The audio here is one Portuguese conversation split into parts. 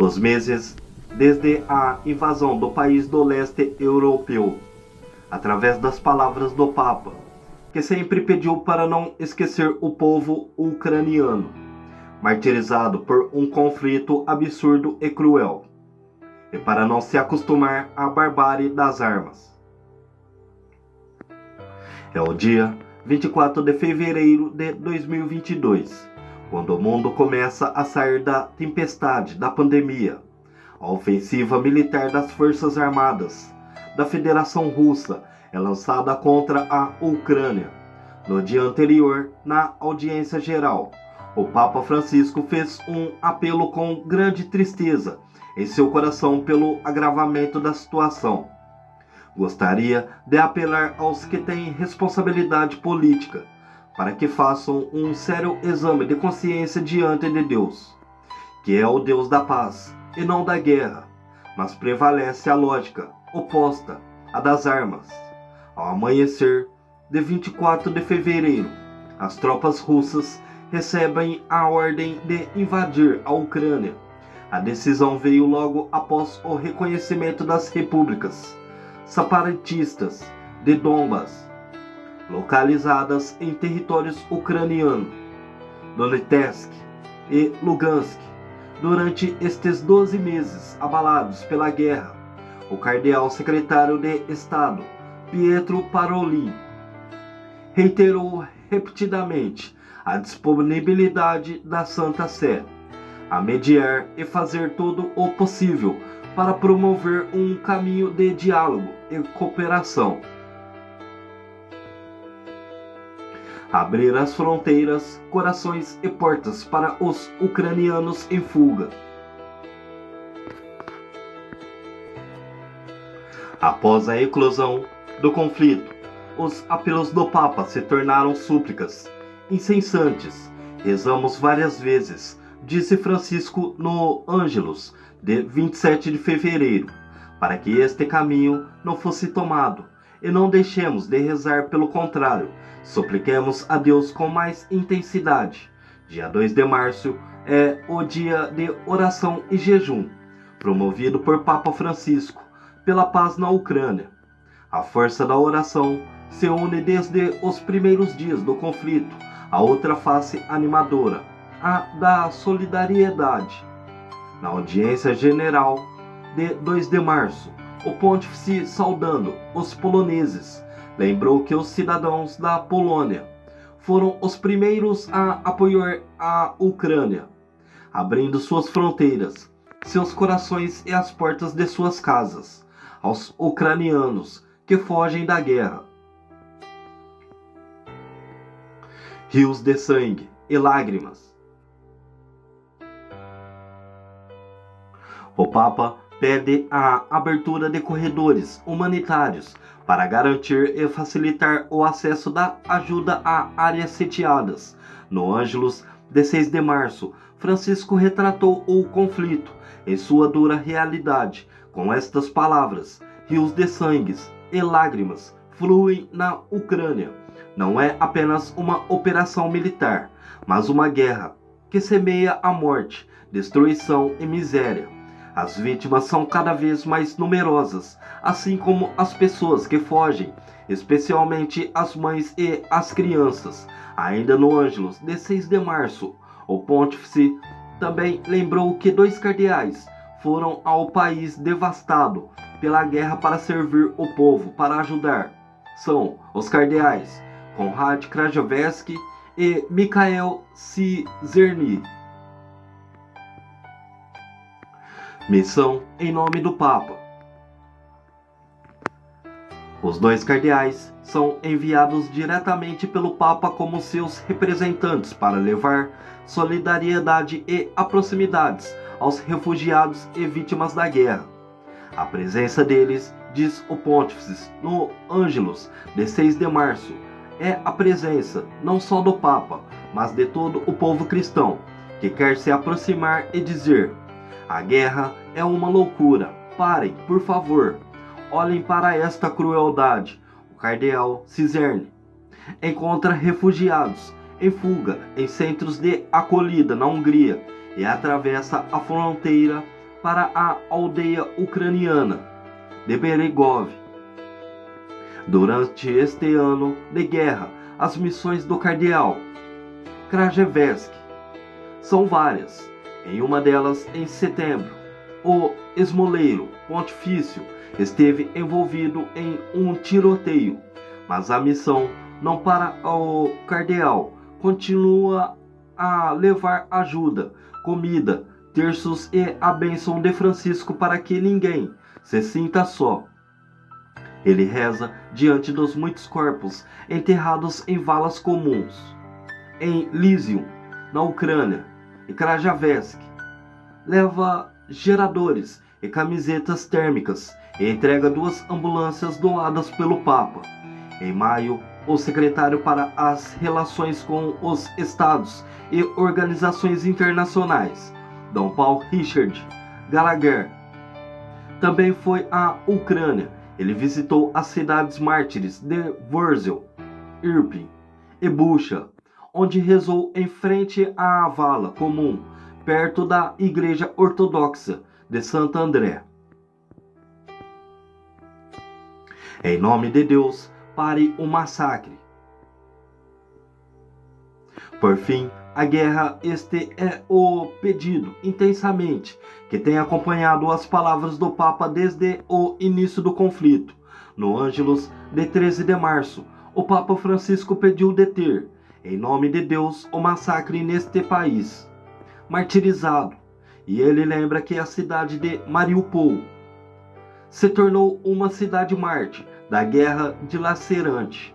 2 meses desde a invasão do país do leste europeu, através das palavras do Papa, que sempre pediu para não esquecer o povo ucraniano, martirizado por um conflito absurdo e cruel, e para não se acostumar à barbárie das armas. É o dia 24 de fevereiro de 2022, quando o mundo começa a sair da tempestade da pandemia. A ofensiva militar das Forças Armadas da Federação Russa é lançada contra a Ucrânia. No dia anterior, na audiência geral, o Papa Francisco fez um apelo com grande tristeza em seu coração pelo agravamento da situação. Gostaria de apelar aos que têm responsabilidade política para que façam um sério exame de consciência diante de Deus, que é o Deus da paz e não da guerra, mas prevalece a lógica oposta à das armas. Ao amanhecer de 24 de fevereiro, as tropas russas recebem a ordem de invadir a Ucrânia. A decisão veio logo após o reconhecimento das repúblicas separatistas de Donbas, localizadas em territórios ucranianos, Donetsk e Lugansk. Durante estes 12 meses abalados pela guerra, o cardeal secretário de Estado, Pietro Parolin, reiterou repetidamente a disponibilidade da Santa Sé a mediar e fazer todo o possível para promover um caminho de diálogo e cooperação. Abrir as fronteiras, corações e portas para os ucranianos em fuga. Após a eclosão do conflito, os apelos do Papa se tornaram súplicas incessantes. Rezamos várias vezes, disse Francisco no Ângelus de 27 de fevereiro, para que este caminho não fosse tomado, e não deixemos de rezar, pelo contrário, supliquemos a Deus com mais intensidade. Dia 2 de março é o dia de oração e jejum, promovido por Papa Francisco, pela paz na Ucrânia. A força da oração se une desde os primeiros dias do conflito à outra face animadora, a da solidariedade. Na audiência general de 2 de março, o pontífice, saudando os poloneses, lembrou que os cidadãos da Polônia foram os primeiros a apoiar a Ucrânia, abrindo suas fronteiras, seus corações e as portas de suas casas aos ucranianos que fogem da guerra. Rios de sangue e lágrimas. O Papa pede a abertura de corredores humanitários para garantir e facilitar o acesso da ajuda a áreas sitiadas. No Ângelus de 6 de março, Francisco retratou o conflito em sua dura realidade com estas palavras: rios de sangue e lágrimas fluem na Ucrânia. Não é apenas uma operação militar, mas uma guerra que semeia a morte, destruição e miséria. As vítimas são cada vez mais numerosas, assim como as pessoas que fogem, especialmente as mães e as crianças. Ainda no Ângelus de 6 de março, o pontífice também lembrou que 2 cardeais foram ao país devastado pela guerra para servir o povo, para ajudar. São os cardeais Konrad Krajewski e Mikhail Cizerny. Missão em nome do Papa. Os 2 cardeais são enviados diretamente pelo Papa como seus representantes para levar solidariedade e a proximidades aos refugiados e vítimas da guerra. A presença deles, diz o pontífice no Ângelus de 6 de março, é a presença não só do Papa, mas de todo o povo cristão, que quer se aproximar e dizer: a guerra é uma loucura, parem, por favor, olhem para esta crueldade. O cardeal Cizerny encontra refugiados em fuga em centros de acolhida na Hungria e atravessa a fronteira para a aldeia ucraniana de Berezov. Durante este ano de guerra, as missões do cardeal Krajewski são várias. Em uma delas, em setembro, o esmoleiro pontifício esteve envolvido em um tiroteio, mas a missão não para. O cardeal continua a levar ajuda, comida, terços e a bênção de Francisco para que ninguém se sinta só. Ele reza diante dos muitos corpos enterrados em valas comuns, em Lísium, na Ucrânia, e Krajewski. Leva geradores e camisetas térmicas e entrega 2 ambulâncias doadas pelo Papa. Em maio, o secretário para as relações com os estados e organizações internacionais, Dom Paul Richard Gallagher, também foi à Ucrânia. Ele visitou as cidades mártires de Wurzel, Irpin e Bucha, onde rezou em frente à vala comum, perto da Igreja Ortodoxa de Santo André. Em nome de Deus, pare o massacre. Por fim, a guerra. Este é o pedido intensamente que tem acompanhado as palavras do Papa desde o início do conflito. No Ângelus de 13 de março, o Papa Francisco pediu deter, em nome de Deus, o massacre neste país martirizado, e ele lembra que a cidade de Mariupol se tornou uma cidade mártir da guerra dilacerante.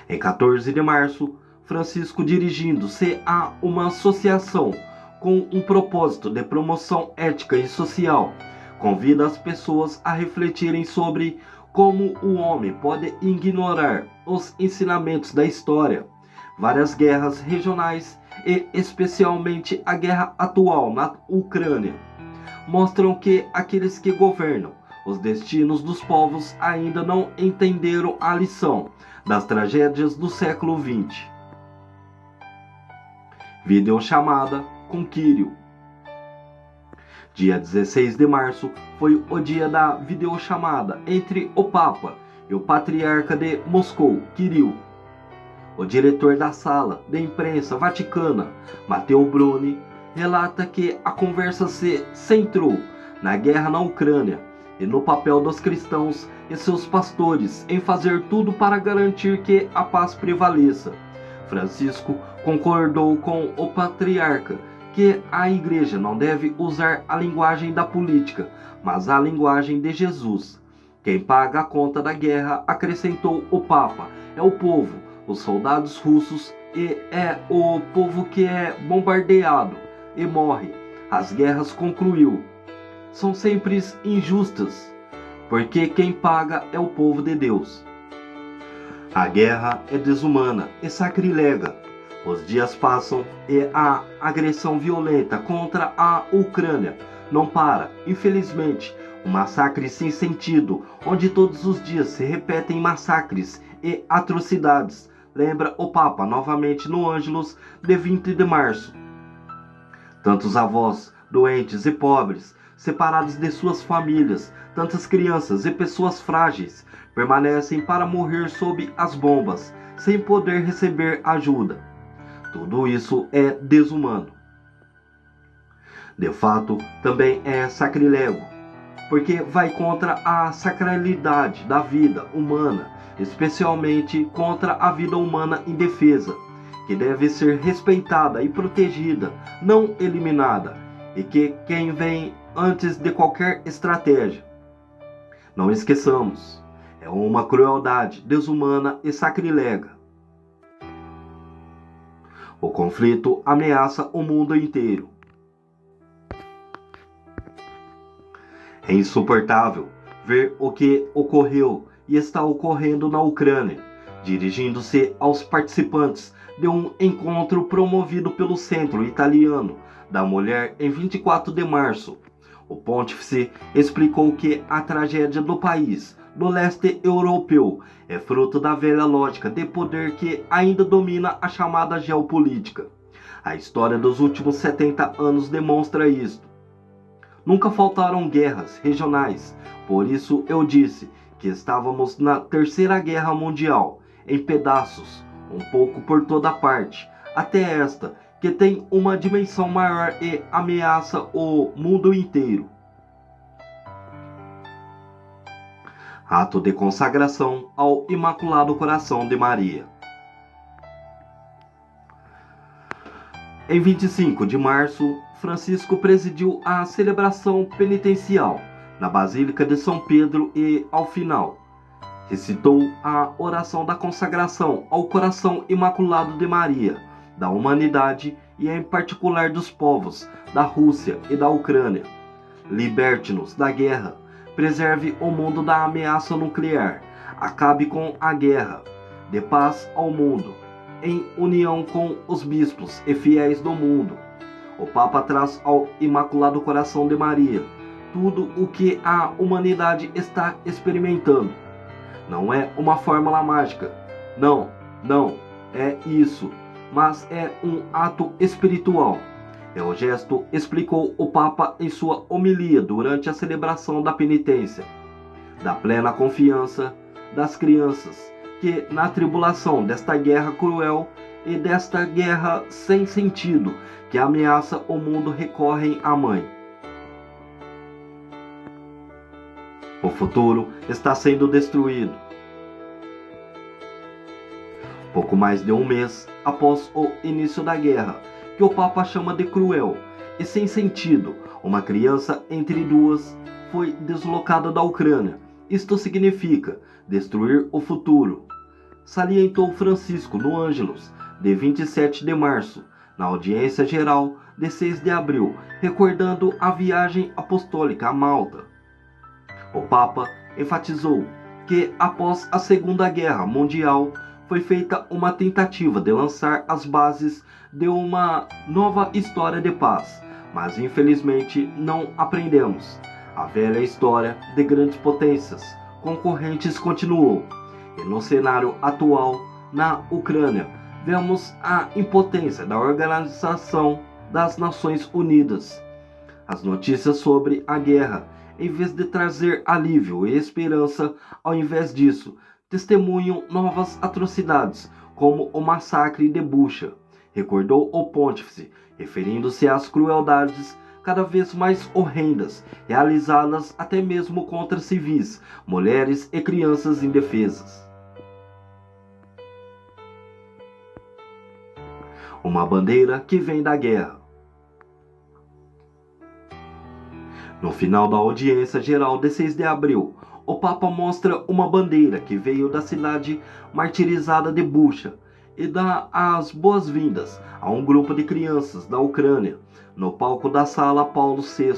Em 14 de março, Francisco, dirigindo-se a uma associação com um propósito de promoção ética e social, convida as pessoas a refletirem sobre como o homem pode ignorar os ensinamentos da história. Várias guerras regionais e especialmente a guerra atual na Ucrânia mostram que aqueles que governam os destinos dos povos ainda não entenderam a lição das tragédias do século XX. Videochamada com Kirill. Dia 16 de março foi o dia da videochamada entre o Papa e o Patriarca de Moscou, Kirill. O diretor da sala de imprensa vaticana, Matteo Bruni, relata que a conversa se centrou na guerra na Ucrânia e no papel dos cristãos e seus pastores em fazer tudo para garantir que a paz prevaleça. Francisco concordou com o patriarca que a igreja não deve usar a linguagem da política, mas a linguagem de Jesus. Quem paga a conta da guerra, acrescentou o Papa, é o povo, os soldados russos, e é o povo que é bombardeado e morre. As guerras, concluiu, são sempre injustas, porque quem paga é o povo de Deus. A guerra é desumana e sacrilega. Os dias passam e a agressão violenta contra a Ucrânia não para. Infelizmente, um massacre sem sentido, onde todos os dias se repetem massacres e atrocidades, lembra o Papa novamente no Ângelus de 20 de março. Tantos avós, doentes e pobres, separados de suas famílias, tantas crianças e pessoas frágeis, permanecem para morrer sob as bombas, sem poder receber ajuda. Tudo isso é desumano. De fato, também é sacrilégio, porque vai contra a sacralidade da vida humana, especialmente contra a vida humana indefesa, que deve ser respeitada e protegida, não eliminada, e que quem vem antes de qualquer estratégia. Não esqueçamos, é uma crueldade desumana e sacrilega. O conflito ameaça o mundo inteiro. É insuportável ver o que ocorreu e está ocorrendo na Ucrânia. Dirigindo-se aos participantes de um encontro promovido pelo Centro Italiano da Mulher em 24 de março, o pontífice explicou que a tragédia do país do leste europeu é fruto da velha lógica de poder que ainda domina a chamada geopolítica. A história dos últimos 70 anos demonstra isto. Nunca faltaram guerras regionais, por isso eu disse que estávamos na Terceira Guerra Mundial, em pedaços, um pouco por toda parte, até esta, que tem uma dimensão maior e ameaça o mundo inteiro. Ato de consagração ao Imaculado Coração de Maria. Em 25 de março, Francisco presidiu a celebração penitencial na Basílica de São Pedro e, ao final, recitou a oração da consagração ao Coração Imaculado de Maria, da humanidade e em particular dos povos da Rússia e da Ucrânia. Liberte-nos da guerra, preserve o mundo da ameaça nuclear, acabe com a guerra, dê paz ao mundo, em união com os bispos e fiéis do mundo. O Papa traz ao Imaculado Coração de Maria tudo o que a humanidade está experimentando. Não é uma fórmula mágica, não é isso, mas é um ato espiritual. É o gesto, explicou o Papa em sua homilia durante a celebração da penitência, da plena confiança das crianças que, na tribulação desta guerra cruel e desta guerra sem sentido que ameaça o mundo, recorrem à Mãe. O futuro está sendo destruído. Pouco mais de um mês após o início da guerra, que o Papa chama de cruel e sem sentido, uma criança entre duas foi deslocada da Ucrânia. Isto significa destruir o futuro, salientou Francisco no Ângelus de 27 de março, na audiência geral de 6 de abril, recordando a viagem apostólica a Malta. O Papa enfatizou que após a Segunda Guerra Mundial foi feita uma tentativa de lançar as bases de uma nova história de paz, mas infelizmente não aprendemos. A velha história de grandes potências concorrentes continuou, e no cenário atual, na Ucrânia, vemos a impotência da Organização das Nações Unidas. As notícias sobre a guerra, em vez de trazer alívio e esperança, ao invés disso, testemunham novas atrocidades, como o massacre de Bucha, recordou o pontífice, referindo-se às crueldades cada vez mais horrendas, realizadas até mesmo contra civis, mulheres e crianças indefesas. Uma bandeira que vem da guerra. No final da audiência geral de 6 de abril, o Papa mostra uma bandeira que veio da cidade martirizada de Bucha e dá as boas-vindas a um grupo de crianças da Ucrânia no palco da Sala Paulo VI.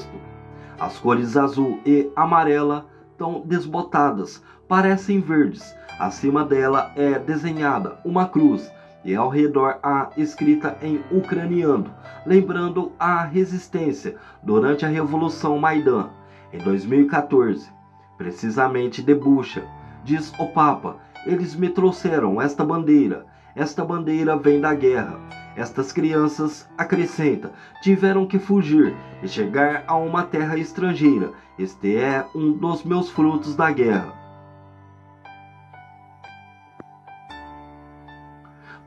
As cores azul e amarela tão desbotadas parecem verdes. Acima dela é desenhada uma cruz e ao redor há escrita em ucraniano, lembrando a resistência durante a Revolução Maidan, em 2014. Precisamente de Bucha, diz o Papa, eles me trouxeram esta bandeira. Esta bandeira vem da guerra. Estas crianças, acrescenta, tiveram que fugir e chegar a uma terra estrangeira. Este é um dos meus frutos da guerra.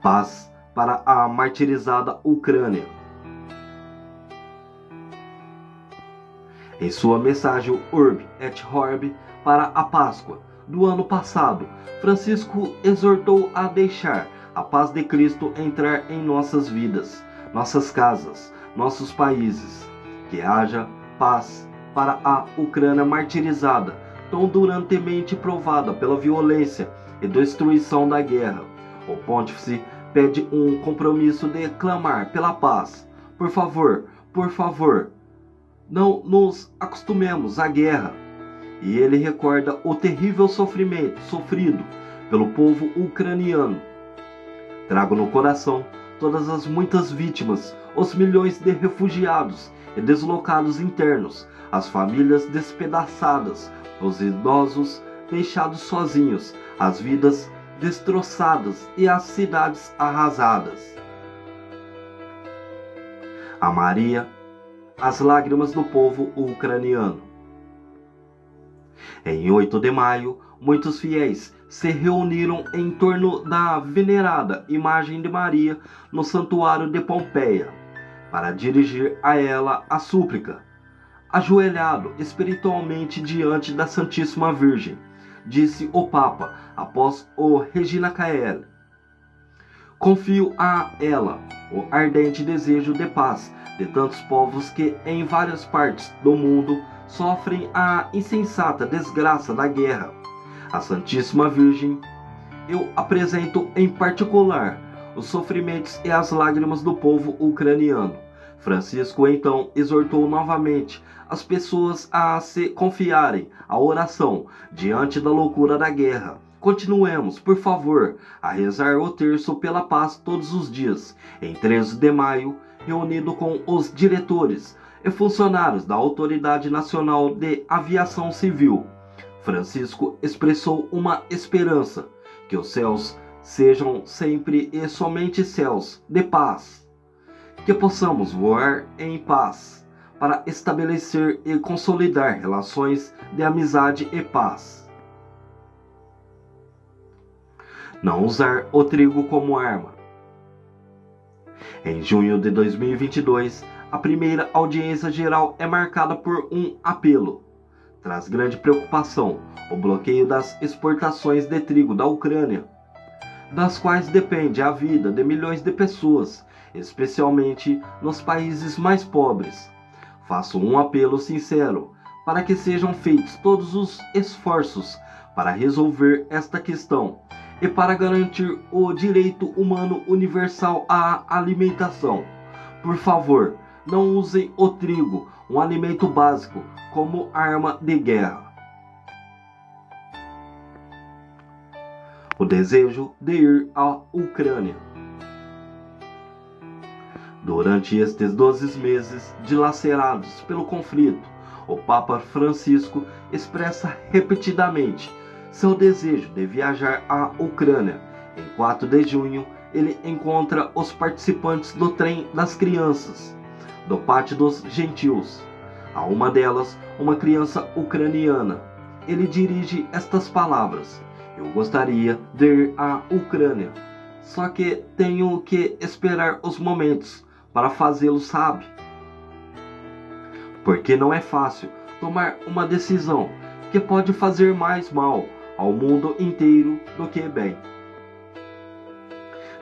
Paz para a martirizada Ucrânia. Em sua mensagem Urbi et Orbi para a Páscoa do ano passado, Francisco exortou a deixar a paz de Cristo entrar em nossas vidas, nossas casas, nossos países. Que haja paz para a Ucrânia martirizada, tão durantemente provada pela violência e destruição da guerra. O pontífice pede um compromisso de clamar pela paz. Por favor, não nos acostumemos à guerra. E ele recorda o terrível sofrimento sofrido pelo povo ucraniano. Trago no coração todas as muitas vítimas, os milhões de refugiados e deslocados internos, as famílias despedaçadas, os idosos deixados sozinhos, as vidas destroçadas e as cidades arrasadas. A Maria, as lágrimas do povo ucraniano. Em 8 de maio, muitos fiéis se reuniram em torno da venerada imagem de Maria no santuário de Pompeia, para dirigir a ela a súplica. Ajoelhado espiritualmente diante da Santíssima Virgem, disse o Papa após o Regina Caeli: confio a ela o ardente desejo de paz de tantos povos que em várias partes do mundo sofrem a insensata desgraça da guerra. A Santíssima Virgem, eu apresento em particular os sofrimentos e as lágrimas do povo ucraniano. Francisco então exortou novamente as pessoas a se confiarem à oração diante da loucura da guerra. Continuemos, por favor, a rezar o terço pela paz todos os dias. Em 13 de maio, reunido com os diretores e funcionários da Autoridade Nacional de Aviação Civil, Francisco expressou uma esperança que os céus sejam sempre e somente céus de paz, que possamos voar em paz para estabelecer e consolidar relações de amizade e paz. Não usar o trigo como arma. Em junho de 2022, a primeira audiência geral é marcada por um apelo. Traz grande preocupação o bloqueio das exportações de trigo da Ucrânia, das quais depende a vida de milhões de pessoas, especialmente nos países mais pobres. Faço um apelo sincero para que sejam feitos todos os esforços para resolver esta questão e para garantir o direito humano universal à alimentação. Por favor, não usem o trigo, um alimento básico, como arma de guerra. O desejo de ir à Ucrânia. Durante estes 12 meses dilacerados pelo conflito, o Papa Francisco expressa repetidamente seu desejo de viajar à Ucrânia. Em 4 de junho, ele encontra os participantes do Trem das Crianças, do Pátio dos Gentios. A uma delas, uma criança ucraniana. Ele dirige estas palavras: eu gostaria de ir à Ucrânia, só que tenho que esperar os momentos para fazê-lo, sabe? Porque não é fácil tomar uma decisão que pode fazer mais mal ao mundo inteiro do que bem.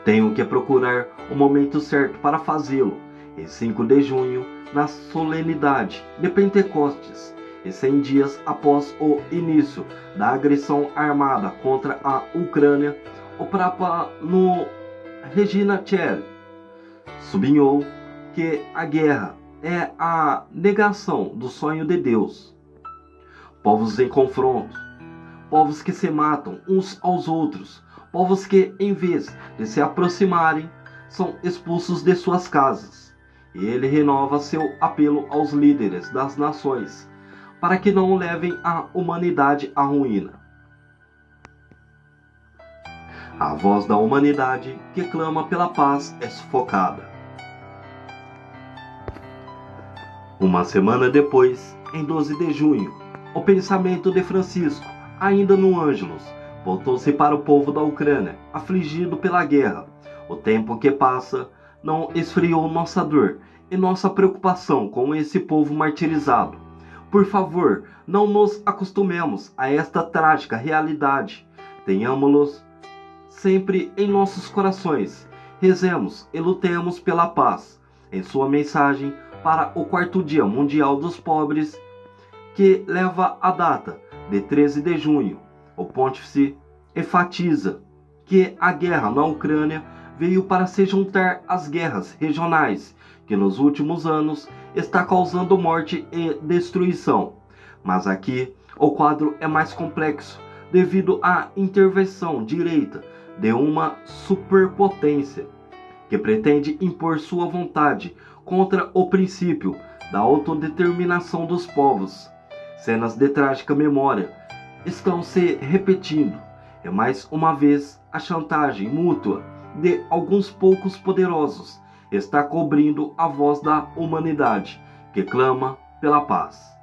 Tenho que procurar o momento certo para fazê-lo. Em 5 de junho, na solenidade de Pentecostes, e 100 dias após o início da agressão armada contra a Ucrânia, o Papa no Regina Caeli sublinhou que a guerra é a negação do sonho de Deus. Povos em confronto, povos que se matam uns aos outros, povos que, em vez de se aproximarem, são expulsos de suas casas. E ele renova seu apelo aos líderes das nações, para que não levem a humanidade à ruína. A voz da humanidade que clama pela paz é sufocada. Uma semana depois, em 12 de junho, o pensamento de Francisco, ainda no Ângelus, voltou-se para o povo da Ucrânia, afligido pela guerra. O tempo que passa não esfriou nossa dor e nossa preocupação com esse povo martirizado. Por favor, não nos acostumemos a esta trágica realidade. Tenhamos-los sempre em nossos corações. Rezemos e lutemos pela paz. Em sua mensagem para o 4º Dia Mundial dos Pobres, que leva a data de 13 de junho, o Pontífice enfatiza que a guerra na Ucrânia veio para se juntar às guerras regionais, que nos últimos anos está causando morte e destruição. Mas aqui o quadro é mais complexo, devido à intervenção direita de uma superpotência que pretende impor sua vontade contra o princípio da autodeterminação dos povos. Cenas de trágica memória estão se repetindo, e mais uma vez a chantagem mútua de alguns poucos poderosos está cobrindo a voz da humanidade, que clama pela paz.